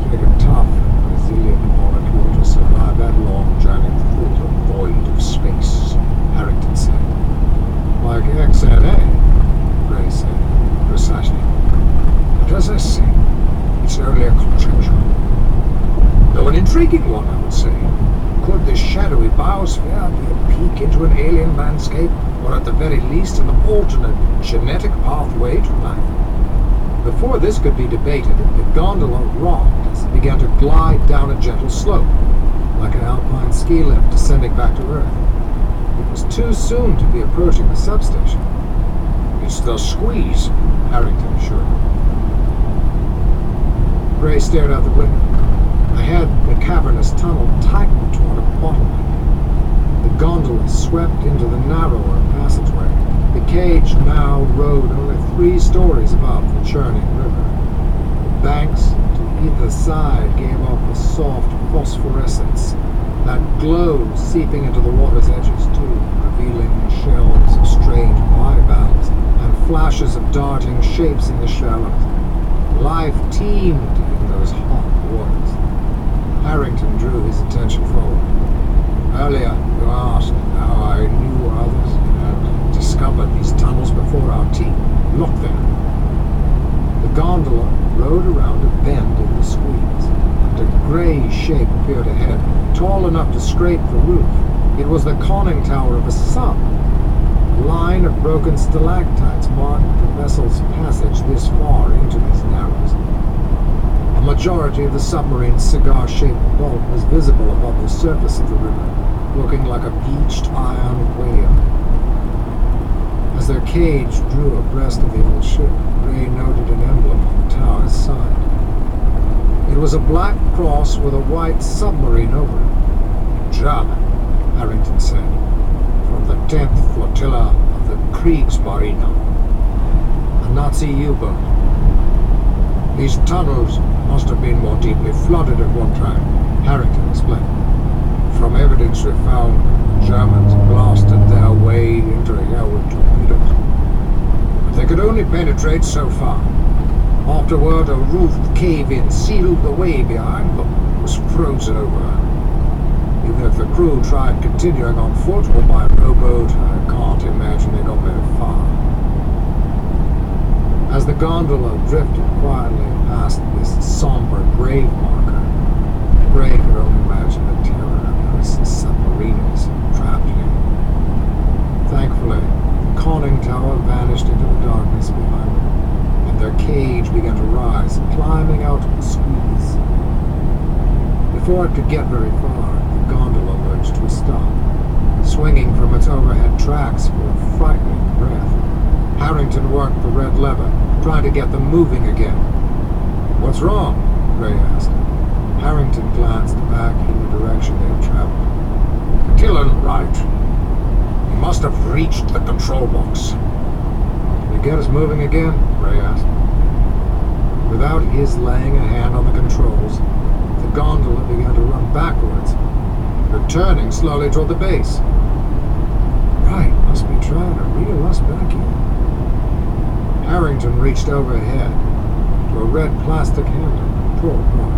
take a tough, resilient molecule to survive that long journey through the void of space, Harrington said. Like XNA, Gray said, precisely. But as I say, it's only a conjecture. Though an intriguing one, I would say. Could this shadowy biosphere be a peek into an alien landscape, or at the very least an alternate genetic pathway to life? Before this could be debated, the gondola rocked as it began to glide down a gentle slope, like an alpine ski lift descending back to Earth. It was too soon to be approaching the substation. It's the squeeze, Harrington assured him. Gray stared out the window. Ahead, the cavernous tunnel tightened toward a bottleneck. The gondola swept into the narrower passageway. The cage now rode only 3 stories above the churning river. The banks to either side gave off a soft phosphorescence, that glow seeping into the water's edges too, revealing shells of strange bivalves and flashes of darting shapes in the shallows. Life teemed in those hot waters. Harrington drew his attention forward. Earlier, you asked how I knew others had discovered these tunnels before our team. Look there. The gondola rode around a bend in the squeeze, and a grey shape appeared ahead, tall enough to scrape the roof. It was the conning tower of a sub. A line of broken stalactites marked the vessel's passage this far into these narrows. A majority of the submarine's cigar-shaped bulk was visible above the surface of the river, looking like a beached iron whale. As their cage drew abreast of the old ship, Ray noted an emblem on the tower's side. It was a black cross with a white submarine over it. German, Harrington said, from the 10th Flotilla of the Kriegsmarine, a Nazi U-boat. These tunnels must have been more deeply flooded at one time, Harrington explained. From evidence we found, the Germans blasted their way into here with torpedoes. But they could only penetrate so far. Afterward, a roofed cave-in sealed the way behind, but was frozen over. Even if the crew tried continuing on foot or by rowboat, I can't imagine they got very far. As the gondola drifted quietly past this somber grave marker, Gray could only imagine the terror of those submariners trapped here. Thankfully, the conning tower vanished into the darkness behind them, and their cage began to rise, climbing out of the squeeze. Before it could get very far, the gondola lurched to a stop, swinging from its overhead tracks for a frightening breath. Harrington worked the red lever, trying to get them moving again. What's wrong? Gray asked. Harrington glanced back in the direction they had traveled. Killen, right. He must have reached the control box. Can you get us moving again? Gray asked. Without his laying a hand on the controls, the gondola began to run backwards, returning slowly toward the base. Right, must be trying to reel us back in. Harrington reached overhead to a red plastic handle and pulled one.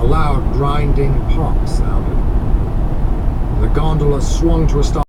A loud grinding pop sounded. The gondola swung to a stop.